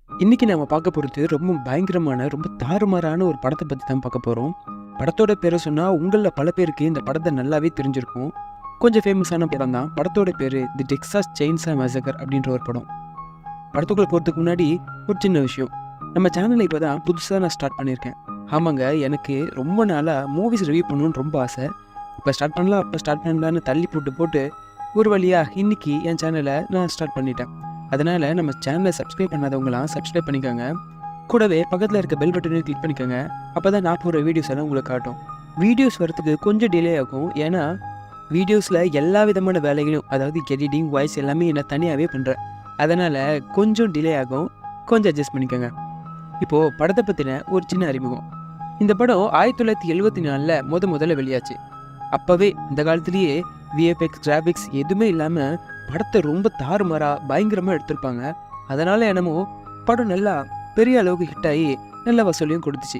இன்னைக்கு நம்ம பார்க்க போகிறது ரொம்ப பயங்கரமான ரொம்ப தாறுமாறான ஒரு படத்தை பற்றி தான் பார்க்க போகிறோம். படத்தோட பேரை சொன்னால் உங்களில் பல பேருக்கு இந்த படத்தை நல்லாவே தெரிஞ்சிருக்கும். கொஞ்சம் ஃபேமஸான படம் தான். படத்தோட பேர் தி டெக்சாஸ் செயின்சா மேசக்கர் அப்படின்ற ஒரு படம். படத்துக்குள்ளே போகிறதுக்கு முன்னாடி ஒரு சின்ன விஷயம். நம்ம சேனலை இப்போ தான் புதுசாக நான் ஸ்டார்ட் பண்ணியிருக்கேன். ஆமாங்க, எனக்கு ரொம்ப நாளாக மூவிஸ் ரிவ்யூ பண்ணணுன்னு ரொம்ப ஆசை. இப்போ ஸ்டார்ட் பண்ணலான்னு தள்ளி போட்டு ஒரு வழியாக இன்றைக்கி என் சேனலை நான் ஸ்டார்ட் பண்ணிட்டேன். அதனால் நம்ம சேனலை சப்ஸ்கிரைப் பண்ணாதவங்களாம் சப்ஸ்கிரைப் பண்ணிக்கோங்க. கூடவே பக்கத்தில் இருக்க பெல் பட்டனையும் கிளிக் பண்ணிக்கோங்க. அப்போ தான் நான் போகிற வீடியோஸ் எல்லாம் உங்களுக்கு காட்டும். வீடியோஸ் வரத்துக்கு கொஞ்சம் டிலே ஆகும். ஏன்னா வீடியோஸில் எல்லா விதமான வேலைகளும், அதாவது எடிட்டிங், வாய்ஸ் எல்லாமே நான் தனியாகவே பண்ணுறேன். அதனால் கொஞ்சம் டிலே ஆகும். கொஞ்சம் அட்ஜஸ்ட் பண்ணிக்கோங்க. இப்போது படத்தை பற்றின ஒரு சின்ன அறிமுகம். இந்த படம் 1974 முதல்ல வெளியாச்சு. அப்போவே இந்த காலத்துலேயே விஎஃப்எக்ஸ், கிராஃபிக்ஸ் எதுவுமே இல்லாமல் படத்தை ரொம்ப தாறுமாறாக பயங்கரமாக எடுத்திருப்பாங்க. அதனால் என்னமோ படம் நல்லா பெரிய அளவுக்கு ஹிட் ஆகி நல்ல வசூலையும் கொடுத்துச்சு.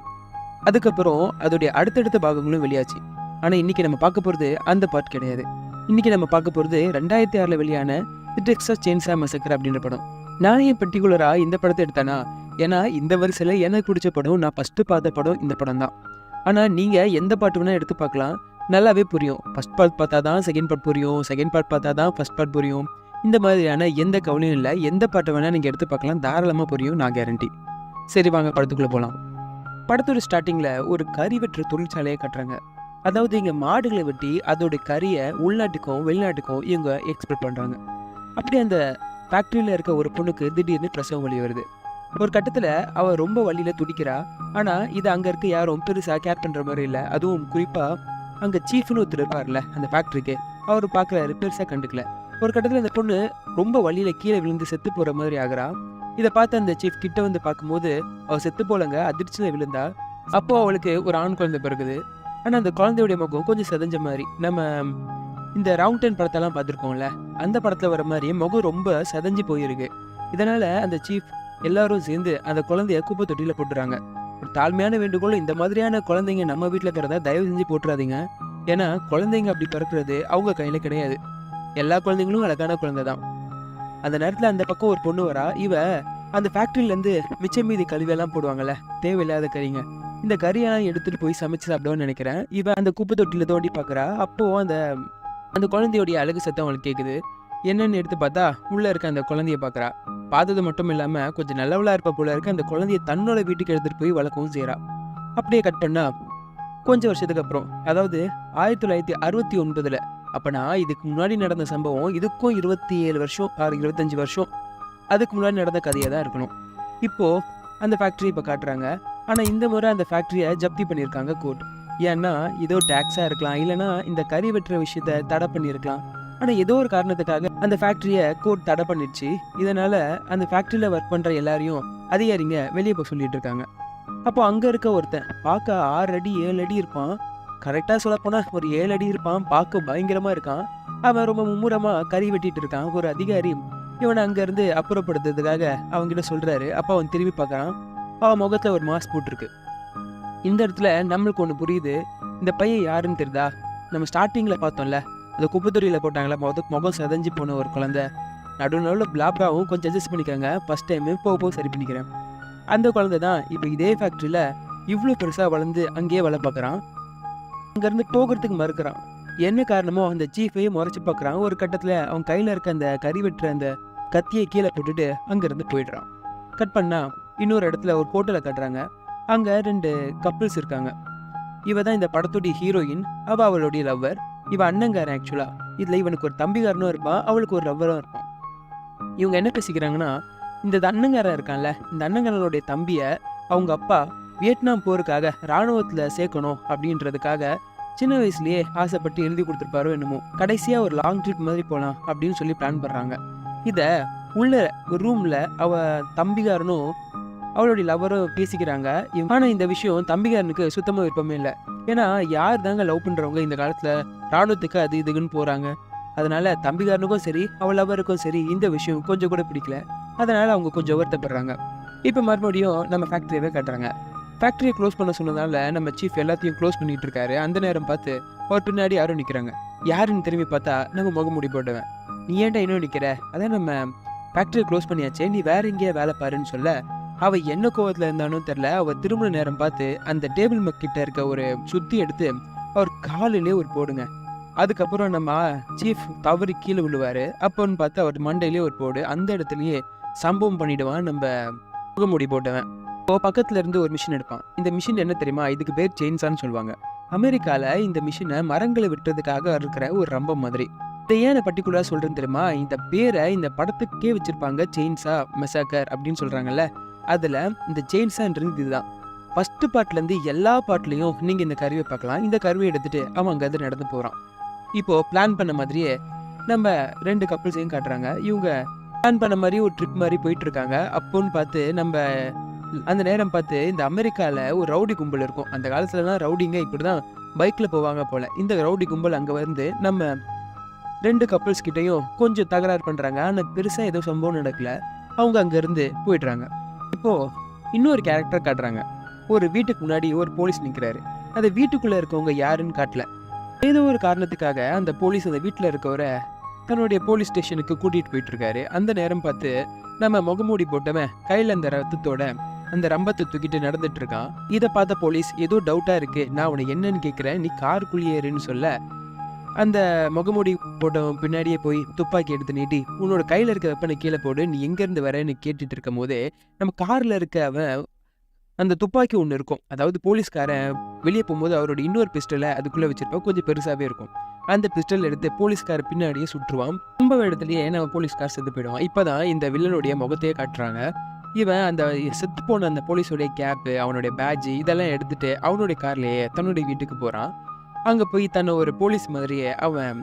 அதுக்கப்புறம் அதோடைய அடுத்தடுத்த பாகங்களும் வெளியாச்சு. ஆனால் இன்றைக்கி நம்ம பார்க்க போகிறது அந்த பார்ட் கிடையாது. இன்றைக்கி நம்ம பார்க்க போகிறது 2006 வெளியான தி டெக்சாஸ் செயின்சா மேசக்கர் அப்படின்ற படம். நான் ஏன் பர்டிகுலராக இந்த படத்தை எடுத்தேன்னா, ஏன்னா இந்த வரிசையில் எனக்கு பிடிச்ச படம், நான் ஃபஸ்ட்டு பார்த்த படம் இந்த படம் தான். ஆனால் நீங்கள் எந்த பாட்டு வேணால் எடுத்து பார்க்கலாம், நல்லாவே புரியும். ஃபஸ்ட் பார்ட் பார்த்தா தான் செகண்ட் பார்ட் புரியும், செகண்ட் பார்ட் பார்த்தா தான் ஃபஸ்ட் பார்ட் புரியும். இந்த மாதிரியான எந்த கவலையும் இல்லை. எந்த பாட்டை வேணால் நீங்கள் எடுத்து பார்க்கலாம், தாராளமாக புரியும், நான் கேரண்டி. சரி, வாங்க படத்துக்குள்ளே போகலாம். படத்தோட ஸ்டார்டிங்கில் ஒரு கறி வெட்டுற தொழிற்சாலையை கட்டுறாங்க. அதாவது இங்கே மாடுகளை வெட்டி அதோடைய கறியை உள்நாட்டுக்கும் வெளிநாட்டுக்கும் இவங்க எக்ஸ்போர்ட் பண்ணுறாங்க. அப்படி அந்த ஃபேக்ட்ரியில் இருக்க ஒரு பொண்ணுக்கு திடீர்னு பிரசவம் வலி வருது. ஒரு கட்டத்தில் அவள் ரொம்ப வலியில் துடிக்கிறா. ஆனால் இது அங்கே இருக்க யாரும் பெருசாக கேர் பண்ணுற மாதிரி இல்லை. அதுவும் குறிப்பாக அங்கே சீஃப்னு ஒருத்தர் இருப்பார்ல அந்த ஃபேக்ட்ரிக்கு, அவர் பார்க்குறாரு, பெருசாக கண்டுக்கல. ஒரு கட்டத்தில் அந்த பொண்ணு ரொம்ப வழியில் கீழே விழுந்து செத்து போகிற மாதிரி ஆகிறா. இதை பார்த்து அந்த சீஃப் கிட்ட வந்து பார்க்கும்போது அவள் செத்து போலங்க, அதிர்ச்சியில் விழுந்தா. அப்போது அவளுக்கு ஒரு ஆண் குழந்தை பிறகுது. ஆனால் அந்த குழந்தையுடைய முகம் கொஞ்சம் செதஞ்ச மாதிரி, நம்ம இந்த ரவுண்டன் படத்தெல்லாம் பார்த்துருக்கோம்ல, அந்த படத்தில் வர மாதிரி முகம் ரொம்ப செதஞ்சு போயிருக்கு. இதனால் அந்த சீஃப் எல்லாரும் சேர்ந்து அந்த குழந்தைய குப்பை தொட்டியில் போட்டுறாங்க. ஒரு தாழ்மையான வேண்டுகோள், இந்த மாதிரியான குழந்தைங்க நம்ம வீட்டில் இருக்கிறத தயவு செஞ்சு போட்டுறாதீங்க. ஏன்னா குழந்தைங்க அப்படி பிறக்கிறது அவங்க கையில் கிடையாது. எல்லா குழந்தைங்களும் அழகான குழந்தை தான். அந்த நேரத்தில் அந்த பக்கம் ஒரு பொண்ணு வரா. இவ அந்த ஃபேக்ட்ரியிலேருந்து மிச்சம் மீதி கழிவெல்லாம் போடுவாங்கள்ல, தேவையில்லாத கறிங்க, இந்த கறியெல்லாம் எடுத்துகிட்டு போய் சமைச்சு சாப்பிடுவோன்னு நினைக்கிறேன். இவ அந்த குப்பை தொட்டியில் தோண்டி பார்க்குறா. அப்போது அந்த குழந்தையோடைய அழகு சத்தம் அவளுக்கு கேட்குது. என்னென்னு எடுத்து பார்த்தா உள்ளே இருக்க அந்த குழந்தைய பார்க்குறா. பார்த்தது மட்டும் இல்லாமல் கொஞ்சம் நல்லவளாக இருப்ப போல இருக்க அந்த குழந்தைய தன்னோட வீட்டுக்கு எடுத்துகிட்டு போய் வளர்க்கவும் செய்கிறா. அப்படியே கட் பண்ணால் கொஞ்சம் வருஷத்துக்கு அப்புறம், அதாவது 1969, அப்போனா இதுக்கு முன்னாடி நடந்த சம்பவம் இதுக்கும் 27 வருஷம் 25 வருஷம் அதுக்கு முன்னாடி நடந்த கதையாக தான் இருக்கணும். இப்போது அந்த ஃபேக்ட்ரி இப்போ காட்டுறாங்க. ஆனால் இந்த முறை அந்த ஃபேக்ட்ரியை ஜப்தி பண்ணியிருக்காங்க கோர்ட். ஏன்னா ஏதோ டேக்ஸாக இருக்கலாம், இல்லைனா இந்த கறி வெட்டுற விஷயத்த தடை பண்ணியிருக்கலாம். ஆனால் ஏதோ ஒரு காரணத்துக்காக அந்த ஃபேக்ட்ரியை கோர்ட் தடை பண்ணிடுச்சு. இதனால் அந்த ஃபேக்ட்ரியில் ஒர்க் பண்ணுற எல்லாரையும் அதிகாரிங்க வெளியே போய் சொல்லிட்டு இருக்காங்க. அப்போ அங்கே இருக்க ஒருத்தன் பார்க்க 6 அடி 7 அடி இருப்பான். கரெக்டாக சொல்லப்போனால் ஒரு 7 அடி இருப்பான். பார்க்க பயங்கரமாக இருக்கான். அவன் ரொம்ப மும்முரமாக கறி வெட்டிட்டு இருக்கான். ஒரு அதிகாரி இவனை அங்கேருந்து அப்புறப்படுத்துறதுக்காக அவங்ககிட்ட சொல்கிறாரு. அப்போ அவன் திரும்பி பார்க்குறான். அவன் முகத்தில் ஒரு மாஸ்க் போட்டிருக்கு. இந்த இடத்துல நம்மளுக்கு ஒன்று புரியுது. இந்த பையன் யாருன்னு தெரியுதா? நம்ம ஸ்டார்டிங்கில் பார்த்தோம்ல, அந்த குப்பைத்துறையில் போட்டாங்களா, முகம் செதஞ்சு போன ஒரு குழந்தை. நடுவில் பிளாப்ராவும் கொஞ்சம் அட்ஜஸ்ட் பண்ணிக்கிறாங்க. ஃபஸ்ட் டைமு போக சரி பண்ணிக்கிறேன். அந்த குழந்தை தான் இப்போ இதே ஃபேக்ட்ரியில் இவ்வளோ பெருசாக வளர்ந்து அங்கேயே வேலை பார்க்குறான். அங்கேருந்து போகிறதுக்கு மறுக்கிறான். என்ன காரணமோ அந்த சீஃபையும் முறைச்சி பார்க்குறான். ஒரு கட்டத்தில் அவன் கையில் இருக்க அந்த கறி வெட்டுற அந்த கத்தியை கீழே போட்டுட்டு அங்கேருந்து போயிடுறான். கட் பண்ணால் இன்னொரு இடத்துல ஒரு ஹோட்டலை கட்டுறாங்க. அங்கே 2 கப்பிள்ஸ் இருக்காங்க. இவ தான் இந்த படத்துடைய ஹீரோயின். அவளுடைய லவ்வர். இவன் அண்ணங்காரன். ஆக்சுவலாக இதில் இவனுக்கு ஒரு தம்பிக்காரனும் இருப்பான், அவளுக்கு ஒரு லவ்வரும் இருப்பான். இவங்க என்ன பேசிக்கிறாங்கன்னா, இந்த அண்ணங்காரன் இருக்கான்ல, இந்த அண்ணங்காரனுடைய தம்பியை அவங்க அப்பா வியட்நாம் போருக்காக இராணுவத்தில் சேர்க்கணும் அப்படின்றதுக்காக சின்ன வயசுலேயே ஆசைப்பட்டு எழுதி கொடுத்துருப்பாரோ என்னமோ. கடைசியாக ஒரு லாங் ட்ரிப் மாதிரி போகலாம் அப்படின்னு சொல்லி பிளான் பண்ணுறாங்க. இதை உள்ள ஒரு ரூமில் தம்பிக்காரனும் அவளுடைய லவ்வரும் பேசிக்கிறாங்க. ஆனால் இந்த விஷயம் தம்பிக்காரனுக்கு சுத்தமாக விருப்பமே இல்லை. ஏன்னா யார் தாங்க லவ் பண்ணுறவங்க இந்த காலத்தில் இராணுவத்துக்கு அது இதுக்குன்னு போகிறாங்க. அதனால் தம்பிக்காரனுக்கும் சரி அவள் லவ்வருக்கும் சரி இந்த விஷயம் கொஞ்சம் கூட பிடிக்கல. அதனால் அவங்க கொஞ்சம் வருத்தப்படுறாங்க. இப்போ மறுபடியும் நம்ம ஃபேக்ட்ரியவே கட்டுறாங்க. ஃபேக்ட்ரியை க்ளோஸ் பண்ண சொன்னதால நம்ம சீஃப் எல்லாத்தையும் க்ளோஸ் பண்ணிட்டு இருக்காரு. அந்த நேரம் பார்த்து அவர் பின்னாடி யாரும் நிற்கிறாங்க. யாருன்னு திரும்பி பார்த்தா நம்ம முகமுடி போட்டுவேன். நீ ஏன்டா இன்னும் நிற்கிற? அதான் நம்ம ஃபேக்ட்ரியை க்ளோஸ் பண்ணியாச்சே, நீ வேற எங்கேயா வேலை பாருன்னு சொல்ல அவ என்ன கோவத்துல இருந்தானோ தெரியல, அவ திருமண நேரம் பார்த்து அந்த டேபிள் கிட்ட இருக்க ஒரு சுத்தி எடுத்து அவர் காலிலே ஒரு போடுங்க. அதுக்கப்புறம் நம்ம சீஃப் தவறி கீழே விழுவாரு. அப்போன்னு பார்த்து அவர் மண்டையிலே ஒரு போடு. அந்த இடத்துலயே சம்பவம் பண்ணிடுவான் நம்ம முகமூடி போட்டவன். இப்போ பக்கத்துல இருந்து ஒரு மிஷின் எடுப்பான். இந்த மிஷின் என்ன தெரியுமா? இதுக்கு பேர் செயின்சான்னு சொல்லுவாங்க. அமெரிக்கால இந்த மிஷினை மரங்களை வெட்டுறதுக்காக இருக்கிற ஒரு ரம்பம் மாதிரி. இதை ஏன் பர்டிகுலரா சொல்றேன்னு தெரியுமா? இந்த பேரை இந்த படத்துக்கே வச்சிருப்பாங்க, செயின்சா மெசாக்கர் அப்படின்னு சொல்றாங்கல்ல. அதுல இந்த செயின்சான்றது இதுதான். ஃபர்ஸ்ட் பார்ட்ல இருந்து எல்லா பார்ட்லயும் நீங்க இந்த கருவியை பார்க்கலாம். இந்த கருவியை எடுத்துட்டு அவன் அங்கிருந்து நடந்து போறான். இப்போ பிளான் பண்ண மாதிரியே நம்ம 2 கப்பிள்ஸையும் காட்டுறாங்க. இவங்க பிளான் பண்ண மாதிரி ஒரு ட்ரிப் மாதிரி போயிட்டு இருக்காங்க. அப்போன்னு பார்த்து நம்ம அந்த நேரம் பார்த்து இந்த அமெரிக்கால ஒரு ரவுடி கும்பல் இருக்கும். அந்த காலத்துலலாம் ரவுடிங்க இப்படிதான் பைக்ல போவாங்க போல. இந்த ரவுடி கும்பல் அங்க வந்து நம்ம 2 கப்பிள்ஸ் கிட்டையும் கொஞ்சம் தகராறு பண்றாங்க. ஆனா பெருசா ஏதோ சம்பவம் நடக்கல. அவங்க அங்க இருந்து போயிடுறாங்க. இப்போ இன்னொரு கேரக்டர் காட்டுறாங்க. ஒரு வீட்டுக்கு முன்னாடி ஒரு போலீஸ் நிக்கிறாரு. அந்த வீட்டுக்குள்ள இருக்கவங்க யாருன்னு காட்டல. ஏதோ ஒரு காரணத்துக்காக அந்த போலீஸ் அந்த வீட்டுல இருக்கவரை தன்னுடைய போலீஸ் ஸ்டேஷனுக்கு கூட்டிட்டு போயிட்டு இருக்காரு. அந்த நேரம் பார்த்து நம்ம முகமூடி போட்டவன் கையில அந்த ரத்தத்தோட அந்த ரம்பத்தை தூக்கிட்டு நடந்துட்டு இருக்கான். இதை பார்த்த போலீஸ் ஏதோ டவுட்டா இருக்கு, நான் உன்னை என்னன்னு கேட்கிறேன், நீ காருக்குள்ளேயே ஏறுன்னு சொல்ல அந்த முகமூடி போட்டவன் பின்னாடியே போய் துப்பாக்கி எடுத்து நீட்டி உன்னோட கையில இருக்க வெப்பனை கீழே போடு, நீ எங்க இருந்து வரேன்னு கேட்டுட்டு இருக்கும் போதே நம்ம கார்ல இருக்க அவன் அந்த துப்பாக்கி ஒன்று இருக்கும். அதாவது போலீஸ்காரன் வெளியே போகும்போது அவரோட இன்னொரு பிஸ்டலை அதுக்குள்ளே வச்சிருப்பா, கொஞ்சம் பெருசாகவே இருக்கும். அந்த பிஸ்டல் எடுத்து போலீஸ்கார பின்னாடியே சுற்றுவான். சம்பவ இடத்துலயே நம்ம போலீஸ்கார் செத்து போயிடுவான். இப்போதான் இந்த வில்லனுடைய முகத்தையே காட்டுறாங்க. இவன் அந்த செத்து போன அந்த போலீஸோடைய கேப்பு, அவனுடைய பேட்ஜ் இதெல்லாம் எடுத்துட்டு அவனுடைய கார்லயே தன்னுடைய வீட்டுக்கு போகிறான். அங்கே போய் தன்னை ஒரு போலீஸ் மாதிரியே அவன்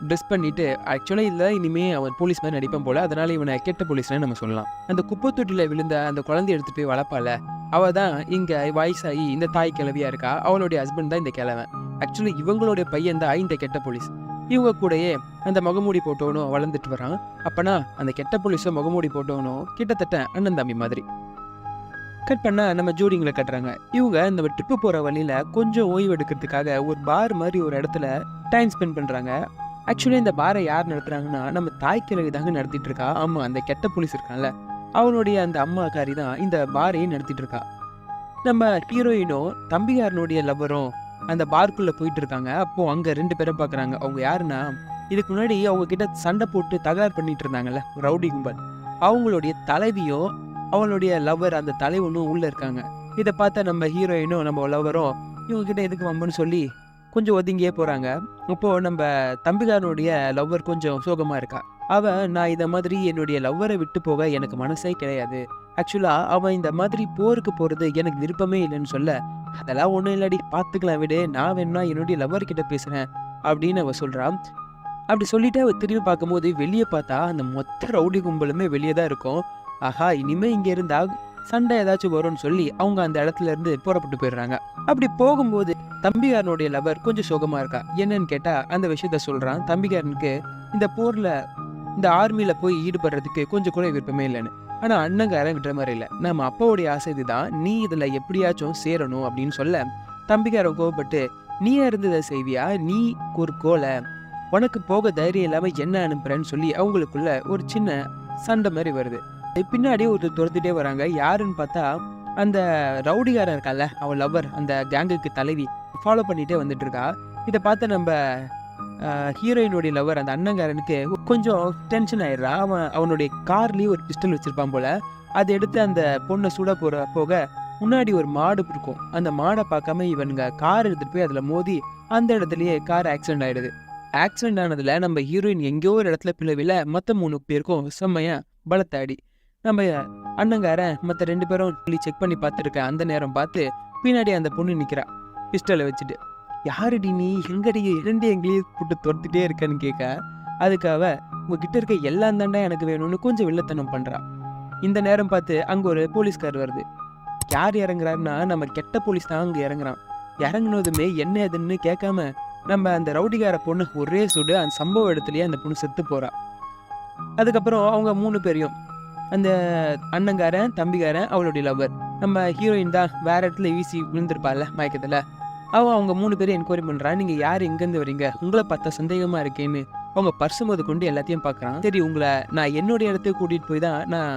ட்ரெஸ் பண்ணிட்டு, ஆக்சுவலாக இல்லை இனிமே அவன் போலீஸ் மாதிரி நடிப்பான் போல, அதனால இவனை கெட்ட போலீஸ்னு நம்ம சொல்லலாம். அந்த குப்பை தொட்டியில் விழுந்த அந்த குழந்தைய எடுத்து போய் வளர்ப்பால, அவள் தான் இங்கே வயசாகி இந்த தாய் கிழவியா இருக்கா. அவளுடைய ஹஸ்பண்ட் தான் இந்த கிழவன். ஆக்சுவலி இவங்களுடைய பையன் தான் இந்த கெட்ட போலீஸ். இவங்க கூடயே அந்த முகமூடி போட்டவனும் வளர்ந்துட்டு வரான். அப்பனா அந்த கெட்ட போலீஸும் முகமூடி போட்டவனும் கிட்டத்தட்ட அண்ணன் தம்பி மாதிரி. கட் பண்ண நம்ம ஜோடிங்களை கட்டுறாங்க. இவங்க இந்த ட்ரிப்பு போகிற வழியில் கொஞ்சம் ஓய்வு எடுக்கிறதுக்காக ஒரு பார் மாதிரி ஒரு இடத்துல டைம் ஸ்பெண்ட் பண்ணுறாங்க. ஆக்சுவலி இந்த பாரை யார் நடத்துகிறாங்கன்னா நம்ம தாய் கிழவி தாங்க நடத்திட்டு இருக்கா. ஆமாம், அந்த கெட்ட போலீஸ் இருக்கான்ல அவனுடைய அந்த அம்மாக்காரி தான் இந்த பாரையும் நடத்திட்டு இருக்கா. நம்ம ஹீரோயினும் தம்பிகாரனுடைய லவரும் அந்த பார்க்குள்ளே போயிட்டு இருக்காங்க. அப்போ அங்கே 2 பேரை பார்க்குறாங்க. அவங்க யாருன்னா, இதுக்கு முன்னாடி அவங்க கிட்ட சண்டை போட்டு தகராறு பண்ணிட்டு இருந்தாங்கல்ல ரவுடி கும்பல், அவங்களுடைய தலைவியும் அவளுடைய லவர் அந்த தலைவனும் உள்ளே இருக்காங்க. இதை பார்த்தா நம்ம ஹீரோயினும் நம்ம லவரும் இவங்க கிட்ட எதுக்கு வம்புன்னு சொல்லி கொஞ்சம் ஒதுங்கியே போகிறாங்க. அப்போது நம்ம தம்பிகாரனுடைய லவ்வர் கொஞ்சம் சோகமாக இருக்கா. நான் இதை மாதிரி என்னுடைய லவ்வரை விட்டு போக எனக்கு மனசே கிடையாது. ஆக்சுவலாக அவன் இந்த மாதிரி போருக்கு போகிறது எனக்கு விருப்பமே இல்லைன்னு சொல்ல, அதெல்லாம் ஒன்றும் இல்லாடி பார்த்துக்கலாம் விடு, நான் வேணும்னா என்னுடைய லவ்வர்கிட்ட பேசுகிறேன் அப்படின்னு அவள் சொல்கிறான். அப்படி சொல்லிட்டு அவள் திரும்பி பார்க்கும்போது வெளியே பார்த்தா அந்த மொத்த ரவுடி கும்பலுமே வெளியே தான் இருக்கும். ஆஹா, இனிமேல் இங்கே இருந்தால் சண்டை ஏதாச்சும் வரும்னு சொல்லி அவங்க அந்த இடத்துல இருந்து புறப்பட்டு போயிடுறாங்க. அப்படி போகும்போது தம்பிகாரனுடைய லவர் கொஞ்சம் சோகமா இருக்கா. என்னன்னு கேட்டா அந்த விஷயத்த சொல்றான். தம்பிகாரனுக்கு இந்த போர்ல இந்த ஆர்மியில போய் ஈடுபடுறதுக்கு கொஞ்சம் கூட விருப்பமே இல்லைன்னு. ஆனா அண்ணங்காரன் விட்டுற மாதிரி இல்லை. நம்ம அப்பாவுடைய ஆசை இதுதான், நீ இதுல எப்படியாச்சும் சேரணும் அப்படின்னு சொல்ல தம்பிகாரன் கோவப்பட்டு, நீ இருந்ததை செய்வியா, நீ ஒரு கோலை, உனக்கு போக தைரியம் இல்லாம என்ன அனுப்புறேன்னு சொல்லி அவங்களுக்குள்ள ஒரு சின்ன சண்டை மாதிரி வருது. பின்னாடி ஒரு துரத்துட்டே வராங்க. யாருன்னு பார்த்தா அந்த ரவுடிகாரன் இருக்கால அவள் லவர், அந்த கேங்குக்கு தலைவி, ஃபாலோ பண்ணிட்டே வந்துட்டு இருக்கா. இதை பார்த்து நம்ம ஹீரோயினுடைய லவர் அந்த அண்ணங்காரனுக்கு கொஞ்சம் டென்ஷன் ஆயிடுறா. அவனுடைய கார்லேயே ஒரு பிஸ்டல் வச்சிருப்பான் போல. அதை எடுத்து அந்த பொண்ணை சுட போக முன்னாடி ஒரு மாடு இருக்கும். அந்த மாடை பார்க்காம இவனுங்க கார் எடுத்துட்டு போய் அதில் மோதி அந்த இடத்துலயே கார் ஆக்சிடென்ட் ஆயிடுது. ஆக்சிடென்ட் ஆனதுல நம்ம ஹீரோயின் எங்கேயோ ஒரு இடத்துல பிளவில மற்ற 3 பேருக்கும் செம்மையா பலத்தாடி. நம்ம அண்ணங்காரன் மற்ற 2 பேரும் செக் பண்ணி பார்த்துருக்க அந்த நேரம் பார்த்து பின்னாடி அந்த பொண்ணு நிற்கிறா பிஸ்டலை வச்சுட்டு. யாருடி நீ, எங்கடி 2 எங்கேயும் போட்டு துரத்துட்டே இருக்கன்னு கேட்க, அதுக்காக உங்ககிட்ட இருக்க எல்லாம் தாண்டா எனக்கு வேணும்னு கொஞ்சம் வில்லத்தனம் பண்றா. இந்த நேரம் பார்த்து அங்க ஒரு போலீஸ்கார் வருது. யார் இறங்குறாருன்னா நம்ம கெட்ட போலீஸ் தான் அங்க இறங்குறான். இறங்குனதுமே என்ன எதுன்னு கேட்காம நம்ம அந்த ரவுடிகார பொண்ணு ஒரே சுடு அந்த சம்பவ இடத்துலயே அந்த பொண்ணு செத்து போறா. அதுக்கப்புறம் அவங்க 3 பேரையும், அந்த அண்ணங்காரன், தம்பிகாரன், அவளுடைய லவர், நம்ம ஹீரோயின் தான் வேற இடத்துல வீசி விழுந்திருப்பாள் மயக்கத்தில். அவங்க 3 பேரும் என்கொயரி பண்ணுறா. நீங்கள் யார், எங்கேருந்து வரீங்க, உங்களை பார்த்தா சந்தேகமாக இருக்கேன்னு அவங்க பர்சு முத கொண்டு எல்லாத்தையும் பார்க்குறான். சரி, உங்களை நான் என்னுடைய இடத்துக்கு கூட்டிகிட்டு போய் தான் நான்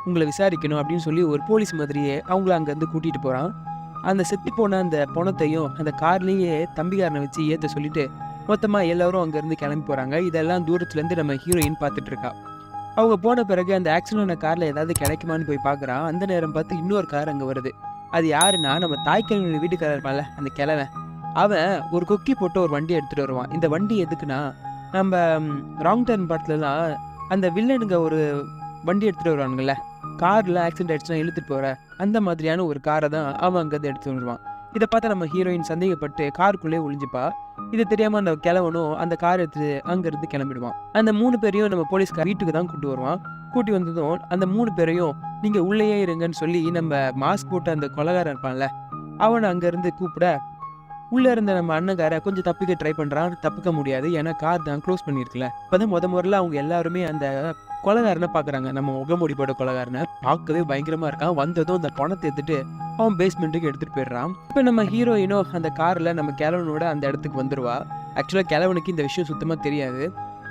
உங்களை விசாரிக்கணும் அப்படின்னு சொல்லி ஒரு போலீஸ் மாதிரியே அவங்கள அங்கேருந்து கூட்டிகிட்டு போகிறான். அந்த செத்து போன அந்த பணத்தையும் அந்த கார்லேயே தம்பிக்காரனை வச்சு ஏற்ற சொல்லிட்டு மொத்தமாக எல்லோரும் அங்கேருந்து கிளம்பி போகிறாங்க. இதெல்லாம் தூரத்துலேருந்து நம்ம ஹீரோயின் பார்த்துட்டு இருக்கா. அவங்க போன பிறகு அந்த ஆக்சிடென்ட் காரில் ஏதாவது கிடைக்குமான்னு போய் பார்க்குறான். அந்த நேரம் பார்த்து இன்னொரு கார் அங்கே வருது. அது யாருன்னா நம்ம தாய்க்கிழமை வீட்டுக்காரர் இருப்பான்ல அந்த கிழவன். அவன் ஒரு கொக்கி போட்டு ஒரு வண்டி எடுத்துகிட்டு வருவான். இந்த வண்டி எதுக்குன்னா நம்ம ராங் டர்ன் படத்துலலாம் அந்த வில்லனுங்க ஒரு வண்டி எடுத்துகிட்டு வருவானுங்கள்ல, காரில் ஆக்சிடென்ட் ஆகிடுச்சுன்னா இழுத்துட்டு போகிற அந்த மாதிரியான ஒரு காரை தான் அவன் அங்கேருந்து எடுத்துகிட்டு வருவான். இதை பார்த்தா நம்ம ஹீரோயின் சந்தேகப்பட்டு காருக்குள்ளே ஒளிஞ்சுப்பா. இது தெரியாமல் அந்த கிழவனும் அந்த கார் எடுத்து அங்கேருந்து கிளம்பிடுவான். அந்த 3 பேரையும் நம்ம போலீஸ்கார் வீட்டுக்கு தான் கூட்டி வருவான். கூட்டி வந்ததும் அந்த 3 பேரையும் நீங்கள் உள்ளேயே இருங்கன்னு சொல்லி நம்ம மாஸ்க் போட்டு அந்த கொலைகாரன் இருப்பான்ல அவனை அங்கேருந்து கூப்பிட, உள்ளே இருந்த நம்ம அண்ணங்கார கொஞ்சம் தப்பிக்க ட்ரை பண்ணுறான். தப்பிக்க முடியாது, ஏன்னா கார் தான் க்ளோஸ் பண்ணியிருக்குல்ல. இப்போ தான் முதல்ல அவங்க எல்லாருமே அந்த கொலைகாரனை பார்க்குறாங்க. நம்ம முகமூடி போட்ட கொலைகாரனை பார்க்கவே பயங்கரமாக இருக்கான். வந்ததும் அந்த பணத்தை எடுத்துட்டு அவன் பேஸ்மெண்ட்டுக்கு எடுத்துகிட்டு போயிடுறான். இப்போ நம்ம ஹீரோயினோ அந்த காரில் நம்ம கிழவனோட அந்த இடத்துக்கு வந்துடுவா. ஆக்சுவலாக கிழவனுக்கு இந்த விஷயம் சுத்தமாக தெரியாது.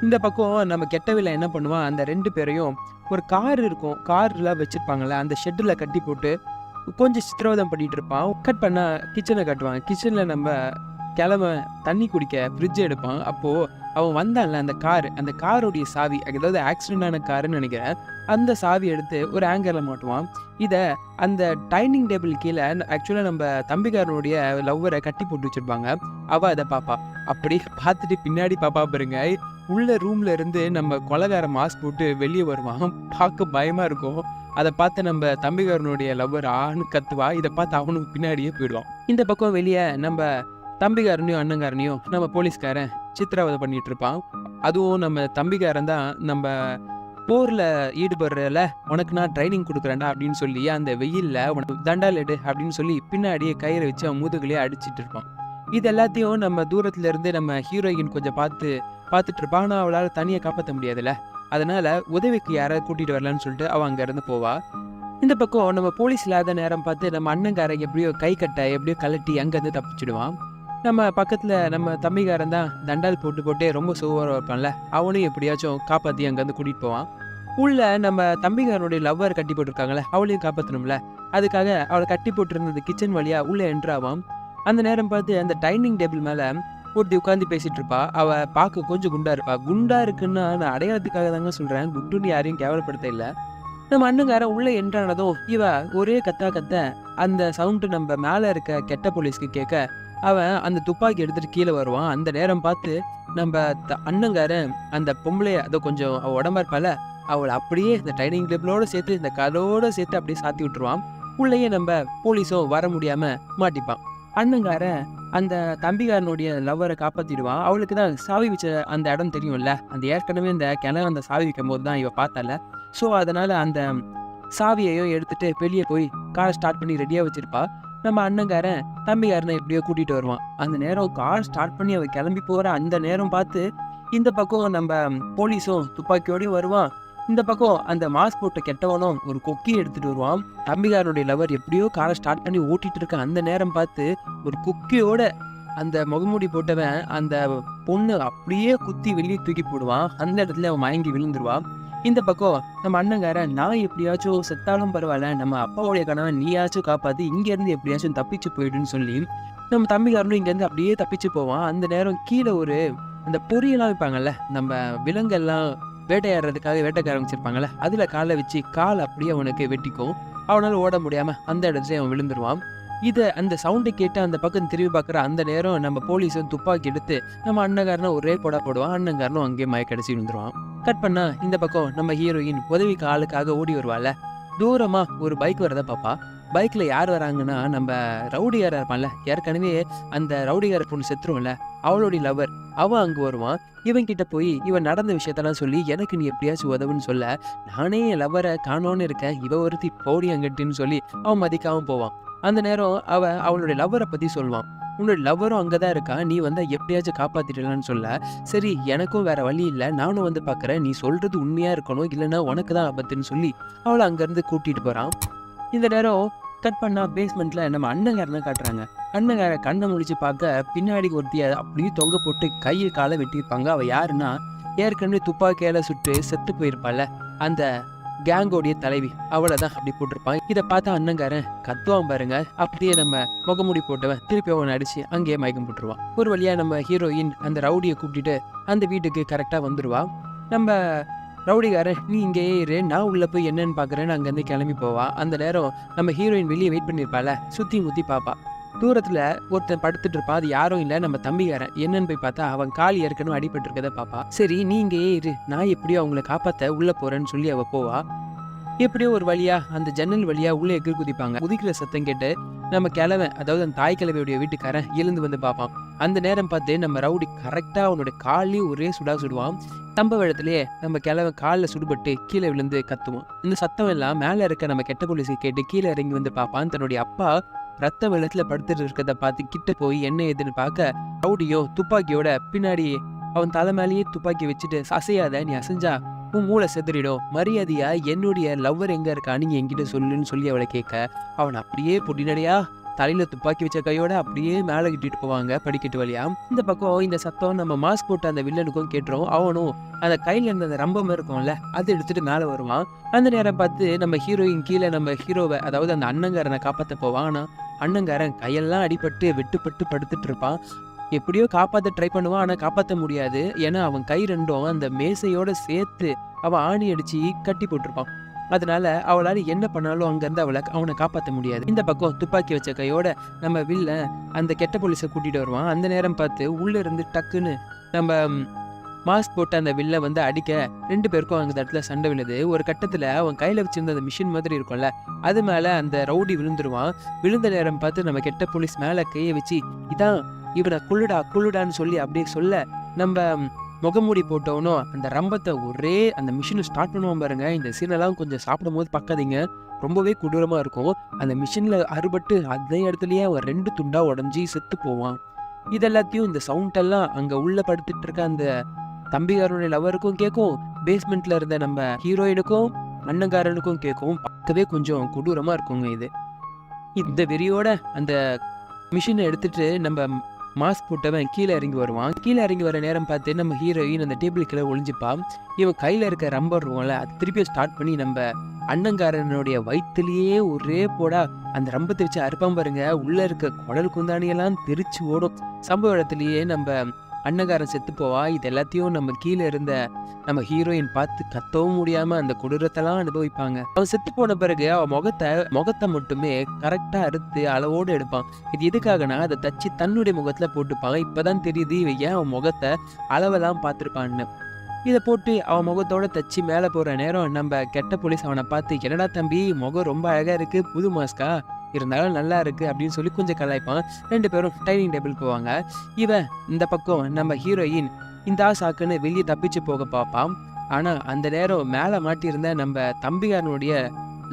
இந்த பக்கம் நம்ம கெட்டவில்லை என்ன பண்ணுவான், அந்த 2 பேரையும் ஒரு கார் இருக்கும், காரில் வச்சுருப்பாங்கள்ல அந்த ஷெட்டில் கட்டி போட்டு கொஞ்சம் சித்திரவதம் பண்ணிகிட்டு இருப்பான். கட் பண்ணால் கிச்சனை கட்டுவான். கிச்சனில் நம்ம கிழமை தண்ணி குடிக்க ஃப்ரிட்ஜ் எடுப்பான். அப்போது அவன் வந்தான்ல அந்த காரோடைய சாவி, அதாவது ஆக்சிடென்ட் ஆன காருன்னு நினைக்கிறேன், அந்த சாவி எடுத்து ஒரு ஆங்கரில் மாட்டுவான். இதை அந்த டைனிங் டேபிள் கீழே ஆக்சுவலாக நம்ம தம்பிக்காரனுடைய லவ்வரை கட்டி போட்டு வச்சுருப்பாங்க. அவள் அதை பார்ப்பா. அப்படி பார்த்துட்டு பின்னாடி பாப்பா பாருங்க, உள்ள ரூமில் இருந்து நம்ம கொலைகார மாஸ்க் போட்டு வெளியே வருவான். பார்க்க பயமாக இருக்கும். அதை பார்த்து நம்ம தம்பிக்காரனுடைய லவ்வர் ஆன்னு கத்துவா. இதை பார்த்து அவனுக்கு பின்னாடியே போயிடுவான். இந்த பக்கம் வெளியே நம்ம தம்பிக்காரனையும் அண்ணங்காரனையும் நம்ம போலீஸ்காரன் சித்திரவதை பண்ணிட்டு இருப்பான். அதுவும் நம்ம தம்பிக்காரன் தான் நம்ம போரில் ஈடுபடுறல உனக்கு நான் ட்ரைனிங் கொடுக்குறேன்டா அப்படின்னு சொல்லி அந்த வெயிலில் உனக்கு தண்டால் எடு அப்படின்னு சொல்லி பின்னாடியே கயிறை வச்சு அவன் முதுகுலேயே அடிச்சிட்டு இருப்பான். இது எல்லாத்தையும் நம்ம தூரத்துல இருந்து நம்ம ஹீரோயின் கொஞ்சம் பார்த்துட்டு இருப்பான். ஆனால் அவளால் தனியாக காப்பாற்ற முடியாதுல்ல, அதனால உதவிக்கு யாராவது கூட்டிகிட்டு வரலான்னு சொல்லிட்டு அவன் அங்கேருந்து போவா. இந்த பக்கம் நம்ம போலீஸ் இல்லாத நேரம் பார்த்து நம்ம அண்ணங்காரன் எப்படியோ கை கட்டை எப்படியோ கலட்டி அங்கேருந்து தப்பிச்சிடுவான். நம்ம பக்கத்தில் நம்ம தம்பிக்காரன் தான் தண்டால் போட்டே ரொம்ப சோவாக இருப்பான்ல, அவனையும் எப்படியாச்சும் காப்பாற்றி அங்கேருந்து கூட்டிகிட்டு போவான். உள்ள நம்ம தம்பிக்காரனுடைய லவ்வர் கட்டி போட்டிருக்காங்களே அவளையும் காப்பாற்றணும்ல, அதுக்காக அவளை கட்டி போட்டுருந்தது கிச்சன் வழியாக உள்ளே என்ட்ராவான். அந்த நேரம் பார்த்து அந்த டைனிங் டேபிள் மேலே ஒருத்தி உட்காந்து பேசிகிட்டு இருப்பா. அவள் பார்க்க கொஞ்சம் குண்டா இருப்பா. குண்டா இருக்குன்னா நான் அடையாளத்துக்காக தாங்க சொல்கிறேன், குண்டுன்னு யாரையும் கேவலப்படுத்த இல்லை. நம்ம அண்ணங்காரன் உள்ளே என்ட்ரானதும் இவ ஒரே கத்த அந்த சவுண்டு நம்ம மேலே இருக்க கெட்ட போலீஸ்க்கு கேட்க அவன் அந்த துப்பாக்கி எடுத்துகிட்டு கீழே வருவான். அந்த நேரம் பார்த்து நம்ம அண்ணங்காரன் அந்த பொம்பளை அதை கொஞ்சம் அவள் உடம்பா இருப்பால அவளை அப்படியே இந்த டைனிங் டேபிளோடு சேர்த்து இந்த கதோடு சேர்த்து அப்படியே சாத்தி விட்டுருவான். உள்ளேயே நம்ம போலீஸும் வர முடியாமல் மாட்டிப்பான். அண்ணங்காரன் அந்த தம்பிக்காரனுடைய லவ்வரை காப்பாற்றிடுவான். அவளுக்கு தான் சாவி வச்ச அந்த இடம் தெரியும்ல, அந்த ஏற்கனவே இந்த கிணறு அந்த சாவி வைக்கும் போது தான் இவ பார்த்தால. ஸோ அதனால் அந்த சாவியையும் எடுத்துகிட்டு வெளியே போய் காரை ஸ்டார்ட் பண்ணி ரெடியாக வச்சுருப்பா. நம்ம அண்ணங்காரன் தம்பிக்காரனை எப்படியோ கூட்டிகிட்டு வருவான். அந்த நேரம் கார் ஸ்டார்ட் பண்ணி அவள் கிளம்பி போகிற அந்த நேரம் பார்த்து இந்த பக்கம் நம்ம போலீஸும் துப்பாக்கியோடையும் வருவான். இந்த பக்கம் அந்த மாஸ்க் போட்ட கெட்டவனும் ஒரு கொக்கி எடுத்துகிட்டு வருவான். தம்பிக்காரனுடைய லவர் எப்படியோ காரை ஸ்டார்ட் பண்ணி ஓட்டிகிட்டு இருக்க அந்த நேரம் பார்த்து ஒரு கொக்கியோட அந்த முகமூடி போட்டவன் அந்த பொண்ணு அப்படியே குத்தி வெளியே தூக்கி போடுவான். அந்த இடத்துல அவன் மயங்கி விழுந்துருவான். இந்த பக்கம் நம்ம அண்ணங்காரன் நான் எப்படியாச்சும் செத்தாலும் பரவாயில்ல, நம்ம அப்பாவுடைய கணவன் நீயாச்சும் காப்பாற்றி இங்கேருந்து எப்படியாச்சும் தப்பிச்சு போயிடுன்னு சொல்லி நம்ம தம்பிக்காரனும் இங்கேருந்து அப்படியே தப்பிச்சு போவான். அந்த நேரம் கீழே ஒரு அந்த பொரியெல்லாம் வைப்பாங்கல்ல, நம்ம விலங்கெல்லாம் வேட்டையாடுறதுக்காக வேட்டைக்காரங்க வச்சிருப்பாங்கல்ல, அதில் காலை வச்சு கால் அப்படியே அவனுக்கு வெட்டிக்கும். அவனால் ஓட முடியாமல் அந்த இடத்துல அவன் விழுந்துருவான். இதை அந்த சவுண்டை கேட்டு அந்த பக்கம் திரும்பி பார்க்குற அந்த நேரம் நம்ம போலீஸும் துப்பாக்கி எடுத்து நம்ம அண்ணங்காரனும் ஒரே போடுவான். அண்ணங்காரனும் அங்கேயே மயக்கடிச்சு விழுந்துருவான். கட் பண்ணா இந்த பக்கம் நம்ம ஹீரோயின் உதவிக்கு ஆளுக்காக ஓடி வருவாள். தூரமாக ஒரு பைக் வரதை பார்ப்பா. பைக்கில் யார் வராங்கன்னா நம்ம ரவுடிகார இருப்பான்ல, ஏற்கனவே அந்த ரவுடிகார பொண்ணு செத்துருவோம்ல அவளுடைய லவர், அவன் அங்கே வருவான். இவன் கிட்ட போய் இவன் நடந்த விஷயத்தெல்லாம் சொல்லி எனக்கு நீ எப்படியாச்சும் உதவுன்னு சொல்ல, நானே என் லவரை காணோன்னு இருக்கேன், இவ ஒருத்தி போடி அங்கட்டின்னு சொல்லி அவன் மதிக்காமல் போவான். அந்த நேரம் அவளுடைய லவ்வரை பற்றி சொல்லுவான். உன்னோட லவ்வரும் அங்கே தான் இருக்கான், நீ எப்படியாச்சும் காப்பாற்றிடலான்னு சொல்ல, சரி எனக்கும் வேற வழி இல்லை, நானும் பார்க்குறேன், நீ சொல்கிறது உண்மையாக இருக்கணும், இல்லைன்னா உனக்கு தான் ஆபத்துன்னு சொல்லி அவளை அங்கேருந்து கூட்டிகிட்டு போகிறான். இந்த நேரம் கட் பண்ணா பேஸ்மெண்ட்டில் நம்ம அண்ணங்காரனை காட்டுறாங்க. அண்ணங்கார கண்ணை முடிச்சு பார்க்க பின்னாடி ஒருத்திய அப்படியே தொங்க போட்டு கையை காலை வெட்டியிருப்பாங்க. அவள் யாருன்னா ஏற்கனவே துப்பாக்கியால் சுட்டு செத்து போயிருப்பாள் அந்த கேங்கோடைய தலைவி அவளை தான் அப்படி போட்டிருப்பான். இதை பார்த்தா அண்ணங்காரன் கத்துவான் பாருங்க. அப்படியே நம்ம முகமூடி போட்டவன் திருப்பி அவனை அடிச்சு அங்கேயே மயக்கம் போட்டுருவான். ஒரு வழியா நம்ம ஹீரோயின் அந்த ரவுடியை கூப்பிட்டுட்டு அந்த வீட்டுக்கு கரெக்டா வந்துருவா. நம்ம ரவுடிகாரன் நீ இங்கேயே இரு, நான் உள்ள போய் என்னன்னு பாக்குறேன்னு அங்கேருந்து கிளம்பி போவா. அந்த நேரம் நம்ம ஹீரோயின் வெளியே வெயிட் பண்ணிருப்பால, சுத்தி முத்தி பாப்பா. தூரத்துல ஒருத்தன் படுத்துட்டு இருப்பான். அது யாரும் இல்ல, நம்ம தம்பிகாரன். என்னன்னு போய் பார்த்தா அவன் கால் ஏற்கனவே அடிபட்டு இருக்கத பாப்பா. சரி நீ இங்கேயே இரு, நான் எப்படியோ அவங்களை காப்பாத்த உள்ள போறேன்னு சொல்லி அவ போவா. எப்படியோ ஒரு வழியா அந்த ஜன்னல் வழியா உள்ள எகிர் குதிப்பாங்க. குதிக்கிற சத்தம் கேட்டு நம்ம கிழவன், அதாவது அந்த தாய் கிழவியுடைய வீட்டுக்காரன் எழுந்து வந்து பார்ப்பான். அந்த நேரம் பார்த்து நம்ம ரவுடி கரெக்டா அவனுடைய காலையும் ஒரே சுடா சுடுவான். சம்பவ இடத்துலயே நம்ம கிழவன் காலில் சுடுபட்டு கீழே விழுந்து கத்துவான். இந்த சத்தம் எல்லாம் மேல இருக்க நம்ம கெட்ட போலீஸை கேட்டு கீழே இறங்கி வந்து பார்ப்பான். தன்னுடைய அப்பா ரத்த வெள்ளத்துல படுத்துட்டு இருக்கிறத பார்த்து கிட்ட போய் என்ன ஏதுன்னு பார்க்க, ரவுடியோ துப்பாக்கியோட பின்னாடி அவன் தலை மேலேயே துப்பாக்கி வச்சுட்டு, அசையாத, நீ அசைஞ்சா உன் மூளை செதறிடும், மரியாதையா என்னுடைய லவ்வர் எங்க இருக்கா நீங்க என்கிட்ட சொல்லுன்னு சொல்லி அவளை கேட்க, அவன் அப்படியே பொடிநடையா தலையில துப்பாக்கி வச்ச கையோட அப்படியே மேலே கிட்டிட்டு போவாங்க படிக்கட்டு வழியா. இந்த பக்கம் இந்த சத்தம் நம்ம மாஸ்க் போட்ட அந்த வில்லனுக்கும் கேட்டுரும். அவனும் அந்த கையில இருந்த அந்த ரம்பம் இருக்கும்ல, அதை எடுத்துட்டு மேலே வருவான். அந்த நேரம் பார்த்து நம்ம ஹீரோயின் கீழே நம்ம ஹீரோவை, அதாவது அந்த அண்ணங்காரனை காப்பாற்ற போவான். ஆனா அண்ணங்காரன் கையெல்லாம் அடிபட்டு வெட்டுப்பட்டு படுத்துட்டு இருப்பான். எப்படியோ காப்பாற்ற ட்ரை பண்ணுவான், ஆனா காப்பாற்ற முடியாது. ஏன்னா அவன் கை ரெண்டும் அந்த மேசையோட சேர்த்து அவன் ஆணி அடிச்சு கட்டி போட்டிருப்பான். அதனால அவளால என்ன பண்ணாலும் அங்கிருந்து அவனை காப்பாற்ற முடியாது. இந்த பக்கம் துப்பாக்கி வச்ச கையோட நம்ம வில்ல அந்த கெட்ட போலீஸை கூட்டிட்டு வருவான். அந்த நேரம் பார்த்து உள்ள இருந்து டக்குன்னு நம்ம மாஸ்க் போட்டு அந்த வில்ல வந்து அடிக்க 2 பேருக்கும் அந்த இடத்துல சண்டை விழுது. ஒரு கட்டத்துல அவன் கையில வச்சிருந்த அந்த மிஷின் மாதிரி இருக்கும்ல, அது மேல அந்த ரவுடி விழுந்துருவான். விழுந்த நேரம் பார்த்து நம்ம கெட்ட போலீஸ் மேல கையை வச்சு, இதான் இவனை குள்ளுடான்னு சொல்லி அப்படியே சொல்ல, நம்ம முகமூடி போட்டவனும் அந்த ரம்பத்தை ஒரே அந்த மிஷினை ஸ்டார்ட் பண்ணுவான் பாருங்க. இந்த சீனெல்லாம் கொஞ்சம் சாப்பிடும் போது பார்க்காதீங்க, ரொம்பவே கொடூரமா இருக்கும். அந்த மிஷின்ல அறுபட்டு அதே இடத்துலயே அவன் 2 துண்டா உடஞ்சி செத்து போவான். இதெல்லாத்தையும் இந்த சவுண்ட் எல்லாம் அங்க உள்ள படுத்துட்டு இருக்க அந்த தம்பிகாரனுடைய லவருக்கும் கேட்கும், பேஸ்மெண்ட்ல இருந்த நம்ம ஹீரோயினுக்கும் அண்ணங்காரனுக்கும் கேட்கும். பார்க்கவே கொஞ்சம் கொடூரமா இருக்குங்க இது. இந்த வெறியோட அந்த மிஷினை எடுத்துட்டு நம்ம மாஸ்க் போட்டவன் கீழே இறங்கி வருவான். கீழே இறங்கி வர நேரம் பார்த்து நம்ம ஹீரோயின் அந்த டேபிள் கீழே ஒளிஞ்சுப்பான். இவன் கையில இருக்க ரம்பர் இருக்கும்ல, அது திருப்பியும் ஸ்டார்ட் பண்ணி நம்ம அண்ணங்காரனுடைய வயிற்றுலயே ஒரே போடா அந்த ரம்பத்தை வச்சு அறுப்பான் பாருங்க. உள்ள இருக்க குடல் குந்தாணியெல்லாம் தெரிச்சு ஓடும். சம்பவ இடத்துலயே நம்ம அண்ணங்காரன் செத்து போவா. இது எல்லாத்தையும் நம்ம கீழே இருந்த நம்ம ஹீரோயின் பார்த்து கத்தவும் முடியாம அந்த கொடூரத்தெல்லாம் அனுபவிப்பாங்க. அவன் செத்து போன பிறகு அவன் முகத்தை மட்டுமே கரெக்டா அறுத்து அளவோடு எடுப்பான். இது எதுக்காகனா அதை தச்சு தன்னுடைய முகத்துல போட்டுப்பாங்க. இப்பதான் தெரியுது இவன் ஏன் அவன் முகத்தை அளவெல்லாம் பார்த்துருப்பான்னு. இதை போட்டு அவன் முகத்தோட தச்சு மேலே போற நேரம் நம்ம கெட்ட போலீஸ் அவனை பார்த்து, என்னடா தம்பி முகம் ரொம்ப அழகா இருக்கு, புது மாஸ்கா, இருந்தாலும் நல்லா இருக்கு அப்படின்னு சொல்லி கொஞ்சம் கலாய்ப்பான். 2 பேரும் டைனிங் டேபிள் போவாங்க. இவன் இந்த பக்கம் நம்ம ஹீரோயின் இந்த சாக்குன்னு வெளியே தப்பிச்சு போக பார்ப்பான். ஆனா அந்த நேரம் மேலே மாட்டியிருந்த நம்ம தம்பிகாரனுடைய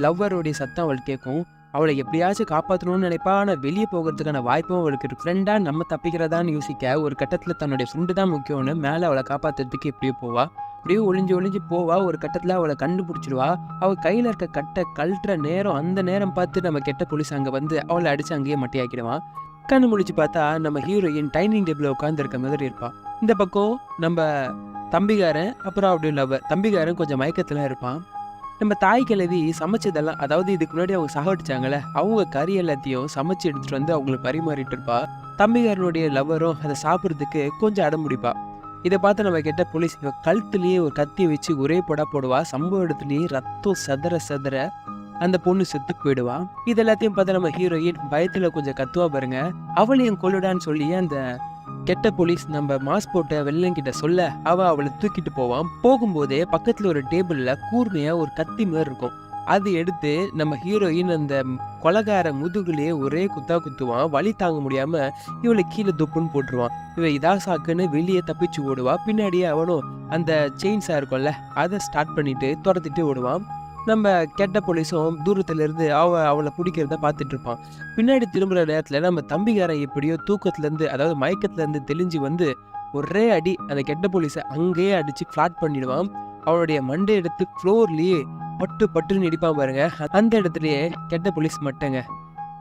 லவ்வருடைய சத்தம் அவளுக்கு கேட்கும். அவளை எப்படியாச்சும் காப்பாற்றணும்னு நினைப்பா. ஆனால் வெளியே போகிறதுக்கான வாய்ப்பும் அவளுக்கு இருக்கு. ஃப்ரெண்டா நம்ம தப்பிக்கிறதான்னு யோசிக்க ஒரு கட்டத்தில் தன்னுடைய ஃப்ரெண்டு தான் முக்கியம்னு மேலே அவளை காப்பாற்றுறதுக்கு எப்படியோ போவா. அப்படியே ஒளிஞ்சு போவா. ஒரு கட்டத்தில் அவளை கண்டுபிடிச்சிடுவா. அவள் கையில் இருக்க கட்டை கழட்டுற நேரம், அந்த நேரம் பார்த்து நம்ம கெட்ட போலீஸ் அங்கே வந்து அவளை அடிச்சு அங்கேயே மட்டையாக்கிடுவான். கண்ணு முழிச்சு பார்த்தா நம்ம ஹீரோயின் டைனிங் டேபிள் உட்காந்து இருக்க மாதிரி இருப்பான். இந்த பக்கம் நம்ம தம்பிகாரன் அப்புறம் அப்படி லவ்வர். தம்பிகாரன் கொஞ்சம் மயக்கத்துல இருப்பான். நம்ம தாய் கிழவி சமைச்சதெல்லாம், அதாவது இதுக்கு முன்னாடி அவங்க சாகடிச்சாங்கல்ல, அவங்க கறி எல்லாத்தையும் சமைச்சு எடுத்துட்டு வந்து அவங்களுக்கு பரிமாறிட்டு இருப்பா. தம்பிகாரனுடைய லவ்வரும் அதை சாப்பிட்றதுக்கு கொஞ்சம் அடம் முடிப்பா. இதை பார்த்து நம்ம கிட்ட போலீஸ் கழுத்துலயே ஒரு கத்தியை வச்சு ஒரே போடுவா. சம்பவ இடத்துலயே ரத்தம் செதற அந்த பொண்ணு செத்து போயிடுவா. இது எல்லாத்தையும் பார்த்து நம்ம ஹீரோயின் பயத்துல கொஞ்சம் கத்துவா பாருங்க. அவளையும் கொள்ளுடான்னு சொல்லி அந்த கெட்ட போலீஸ் நம்ம மாஸ்க் போட்ட வெள்ளங்கிட்ட சொல்ல அவளை தூக்கிட்டு போவான். போகும்போதே பக்கத்துல ஒரு டேபிள்ல கூர்மையா ஒரு கத்தி மாதிரி இருக்கும். அது எடுத்து நம்ம ஹீரோயின் அந்த கொலகார முதுகுலயே ஒரே குத்துவான். வலி தாங்க முடியாம இவளை கீழே துப்புன்னு போட்டுருவான். இவ இதா சாக்குன்னு வெளியே தப்பிச்சு ஓடுவா. பின்னாடியே அவனும் அந்த செயின்ஸா இருக்கும்ல, அதை ஸ்டார்ட் பண்ணிட்டு துரத்திட்டு ஓடுவான். நம்ம கெட்ட போலீஸும் தூரத்துல இருந்து அவளை பிடிக்கிறத பார்த்துட்டு இருப்பான். பின்னாடி திரும்புற நேரத்துல நம்ம தம்பிகாரன் எப்படியோ தூக்கத்துல இருந்து, அதாவது மயக்கத்துல இருந்து தெளிஞ்சு வந்து ஒரே அடி அந்த கெட்ட போலீஸை அங்கேயே அடிச்சு ஃபிளாட் பண்ணிடுவான். அவளுடைய மண்டை எடுத்து ஃப்ளோர்லயே பட்டுன்னு இடிப்பான் பாருங்க. அந்த இடத்துலயே கெட்ட போலீஸ் மட்டங்க.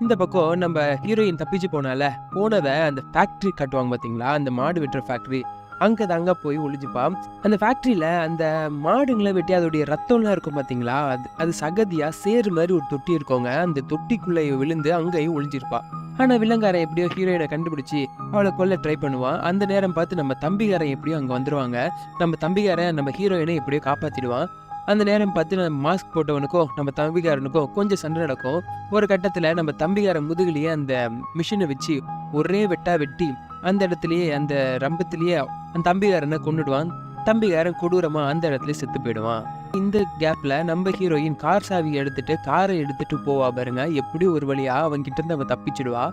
இந்த பக்கம் நம்ம ஹீரோயின் தப்பிச்சு போனவ அந்த ஃபேக்டரி கட்டுவாங்க பாத்தீங்களா, அந்த மாடு வெட்டுற ஃபேக்டரி. அங்கே தாங்க போய் ஒளிஞ்சுப்பா. அந்த ஃபேக்ட்ரியில் அந்த மாடுங்களை வெட்டி அதோடைய ரத்தம்லாம் இருக்கும் பார்த்தீங்களா, அது சகதியாக சேறு மாதிரி ஒரு தொட்டி இருக்கோங்க. அந்த தொட்டிக்குள்ளே விழுந்து அங்கேயும் ஒளிஞ்சிருப்பா. ஆனால் வில்லங்காரன் எப்படியோ ஹீரோயினை கண்டுபிடிச்சி அவளை கொல்ல ட்ரை பண்ணுவான். அந்த நேரம் பார்த்து நம்ம தம்பிகாரன் எப்படியோ அங்கே வந்துடுவாங்க. நம்ம தம்பிகாரன் நம்ம ஹீரோயினை எப்படியோ காப்பாற்றிடுவான். அந்த நேரம் பார்த்து நம்ம மாஸ்க் போட்டவனுக்கும் நம்ம தம்பிகாரனுக்கும் கொஞ்சம் சண்டை நடக்கும். ஒரு கட்டத்தில் நம்ம தம்பிகாரன் முதுகுலேயே அந்த மிஷினை வச்சு ஒரே வெட்டி அந்த இடத்துலயே அந்த ரம்பத்திலேயே அந்த தம்பிகாரனை கொன்னுடுவான். தம்பிகாரன் கொடூரமா அந்த இடத்துல செத்து போயிடுவான். இந்த கேப்ல நம்ம ஹீரோயின் கார் சாவி எடுத்துட்டு காரை எடுத்துட்டு போவா பாருங்க. எப்படி ஒரு வழியா அவன்கிட்ட இருந்து அவன் தப்பிச்சிடுவா.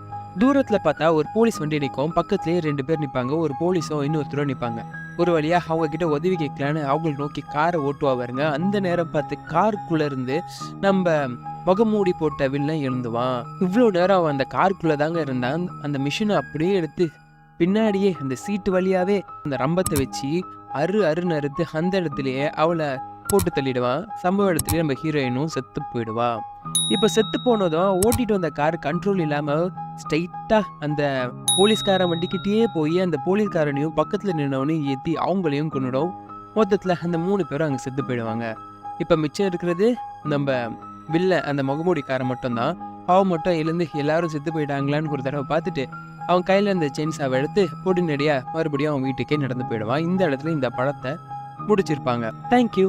தூரத்துல பார்த்தா ஒரு போலீஸ் வண்டி நிற்கும். பக்கத்துலயே 2 பேர் நிற்பாங்க. ஒரு போலீஸும் இன்னொருத்தரும் நிற்பாங்க. ஒரு வழியா அவங்க கிட்ட உதவி கேட்கலான்னு அவங்களை நோக்கி காரை ஓட்டுவா பாருங்க. அந்த நேரம் பார்த்து காருக்குள்ள இருந்து நம்ம முகமூடி போட்ட வில்லன் எழுந்துவான். இவ்வளோ நேரம் அவன் அந்த காருக்குள்ள தாங்க இருந்தான். அந்த மிஷினை அப்படியே எடுத்து பின்னாடியே அந்த சீட்டு வழியாவே அந்த ரம்பத்தை வச்சு அருன்னு அறுத்து அந்த இடத்துலயே அவளை போட்டு தள்ளிடுவான். சம்பவ இடத்துலயே நம்ம ஹீரோயினும் செத்து போயிடுவா. இப்போ செத்து போனதும் ஓட்டிட்டு வந்த கார் கண்ட்ரோல் இல்லாம ஸ்ட்ரைட்டா அந்த போலீஸ்காரன் வண்டிக்கிட்டே போய் அந்த போலீஸ்காரனையும் பக்கத்துல நின்னவனையும் ஏற்றி அவங்களையும் கொண்டுடும். மொத்தத்தில் அந்த 3 பேரும் அங்கே செத்து போயிடுவாங்க. இப்போ மிச்சம் இருக்கிறது நம்ம அந்த முகமூடிக்காரன் மட்டும்தான். அவன் மட்டும் எழுந்து எல்லாரும் செத்து போயிட்டாங்களான்னு ஒரு தடவை பார்த்துட்டு அவன் கையில் இருந்த செயின்ஸாவை எடுத்து பொடிநடியாக மறுபடியும் அவன் வீட்டுக்கே நடந்து போயிடுவான். இந்த இடத்துல இந்த படத்தை முடிச்சிருப்பாங்க. தேங்க்யூ.